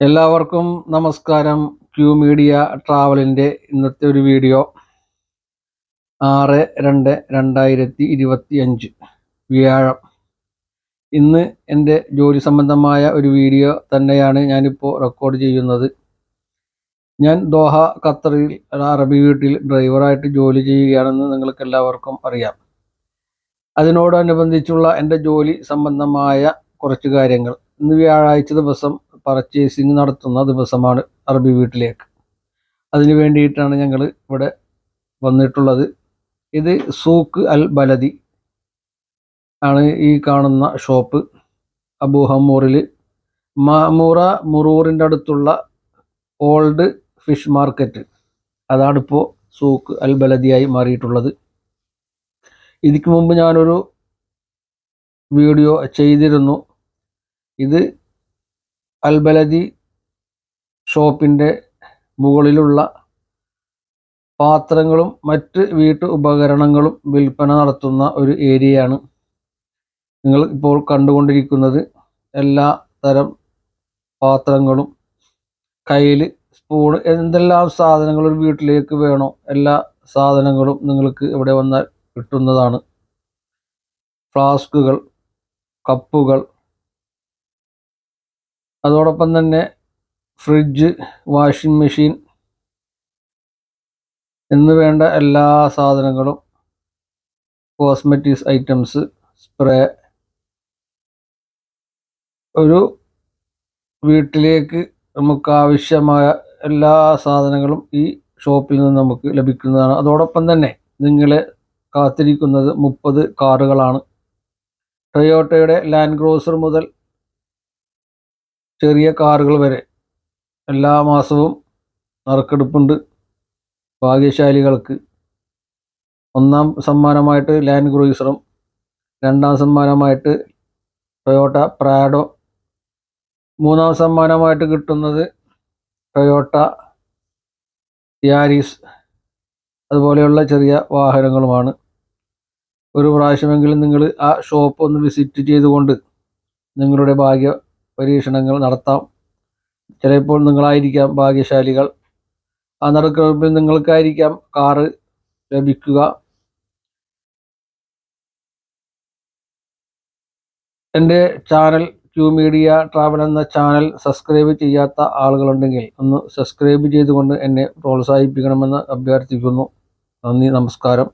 എല്ലാവർക്കും നമസ്കാരം. Q media ട്രാവലിൻ്റെ ഇന്നത്തെ ഒരു വീഡിയോ 6/2/2025 വ്യാഴം. ഇന്ന് എൻ്റെ ജോലി സംബന്ധമായ ഒരു വീഡിയോ തന്നെയാണ് ഞാനിപ്പോൾ റെക്കോർഡ് ചെയ്യുന്നത്. ഞാൻ ദോഹ ഖത്തറിൽ ഒരു അറബി വീട്ടിൽ ഡ്രൈവറായിട്ട് ജോലി ചെയ്യുകയാണെന്ന് നിങ്ങൾക്ക് എല്ലാവർക്കും അറിയാം. അതിനോടനുബന്ധിച്ചുള്ള എൻ്റെ ജോലി സംബന്ധമായ കുറച്ച് കാര്യങ്ങൾ. ഇന്ന് വ്യാഴാഴ്ച ദിവസം പർച്ചേസിങ് നടത്തുന്ന ദിവസമാണ് അറബി വീട്ടിലേക്ക്. അതിന് വേണ്ടിയിട്ടാണ് ഞങ്ങൾ ഇവിടെ വന്നിട്ടുള്ളത്. ഇത് സൂക്ക് അൽ ബലദി ആണ് ഈ കാണുന്ന ഷോപ്പ്. അബു ഹമ്മൂറിൽ മാമൂറ മുറൂറിൻ്റെ അടുത്തുള്ള ഓൾഡ് ഫിഷ് മാർക്കറ്റ്, അതാണിപ്പോൾ സൂക്ക് അൽ ബലദിയായി മാറിയിട്ടുള്ളത്. ഇതിക്ക് മുമ്പ് ഞാനൊരു വീഡിയോ ചെയ്തിരുന്നു. ഇത് അൽ ബലദി ഷോപ്പിൻ്റെ മുകളിലുള്ള പാത്രങ്ങളും മറ്റ് വീട്ടു ഉപകരണങ്ങളും വിൽപ്പന നടത്തുന്ന ഒരു ഏരിയയാണ് നിങ്ങൾ ഇപ്പോൾ കണ്ടുകൊണ്ടിരിക്കുന്നത്. എല്ലാ തരം പാത്രങ്ങളും, കയ്യിൽ, സ്പൂൺ, എന്തെല്ലാം സാധനങ്ങൾ ഒരു വീട്ടിലേക്ക് വേണോ എല്ലാ സാധനങ്ങളും നിങ്ങൾക്ക് ഇവിടെ വന്നാൽ കിട്ടുന്നതാണ്. ഫ്ലാസ്കുകൾ, കപ്പുകൾ, അതോടൊപ്പം തന്നെ ഫ്രിഡ്ജ്, വാഷിംഗ് മെഷീൻ എന്ന് വേണ്ട എല്ലാ സാധനങ്ങളും, കോസ്മെറ്റിക്സ് ഐറ്റംസ്, സ്പ്രേ, ഒരു വീട്ടിലേക്ക് നമുക്ക് ആവശ്യമായ എല്ലാ സാധനങ്ങളും ഈ ഷോപ്പിൽ നിന്ന് നമുക്ക് ലഭിക്കുന്നതാണ്. അതോടൊപ്പം തന്നെ നിങ്ങളെ കാത്തിരിക്കുന്നത് 30 കാറുകളാണ്. ടൊയോട്ടയുടെ ലാൻഡ് ക്രൂസർ മുതൽ ചെറിയ കാറുകൾ വരെ എല്ലാ മാസവും നറുക്കെടുപ്പുണ്ട്. ഭാഗ്യശാലികൾക്ക് ഒന്നാം സമ്മാനമായിട്ട് ലാൻഡ് ക്രൂസറും, രണ്ടാം സമ്മാനമായിട്ട് ടൊയോട്ട പ്രാഡോ, മൂന്നാം സമ്മാനമായിട്ട് കിട്ടുന്നത് ടൊയോട്ട യാരിസ്, അതുപോലെയുള്ള ചെറിയ വാഹനങ്ങളുമാണ്. ഒരു പ്രാവശ്യമെങ്കിലും നിങ്ങൾ ആ ഷോപ്പ് ഒന്ന് വിസിറ്റ് ചെയ്തുകൊണ്ട് നിങ്ങളുടെ ഭാഗ്യ പരീക്ഷണങ്ങൾ നടത്താം. ചിലപ്പോൾ നിങ്ങളായിരിക്കാം ഭാഗ്യശാലികൾ. ആ നറുക്കെടുപ്പിൽ നിങ്ങൾക്കായിരിക്കാം കാറ് ലഭിക്കുക. എൻ്റെ ചാനൽ ക്യൂ മീഡിയ ട്രാവൽ എന്ന ചാനൽ സബ്സ്ക്രൈബ് ചെയ്യാത്ത ആളുകളുണ്ടെങ്കിൽ ഒന്ന് സബ്സ്ക്രൈബ് ചെയ്തുകൊണ്ട് എന്നെ പ്രോത്സാഹിപ്പിക്കണമെന്ന് അഭ്യർത്ഥിക്കുന്നു. നന്ദി, നമസ്കാരം.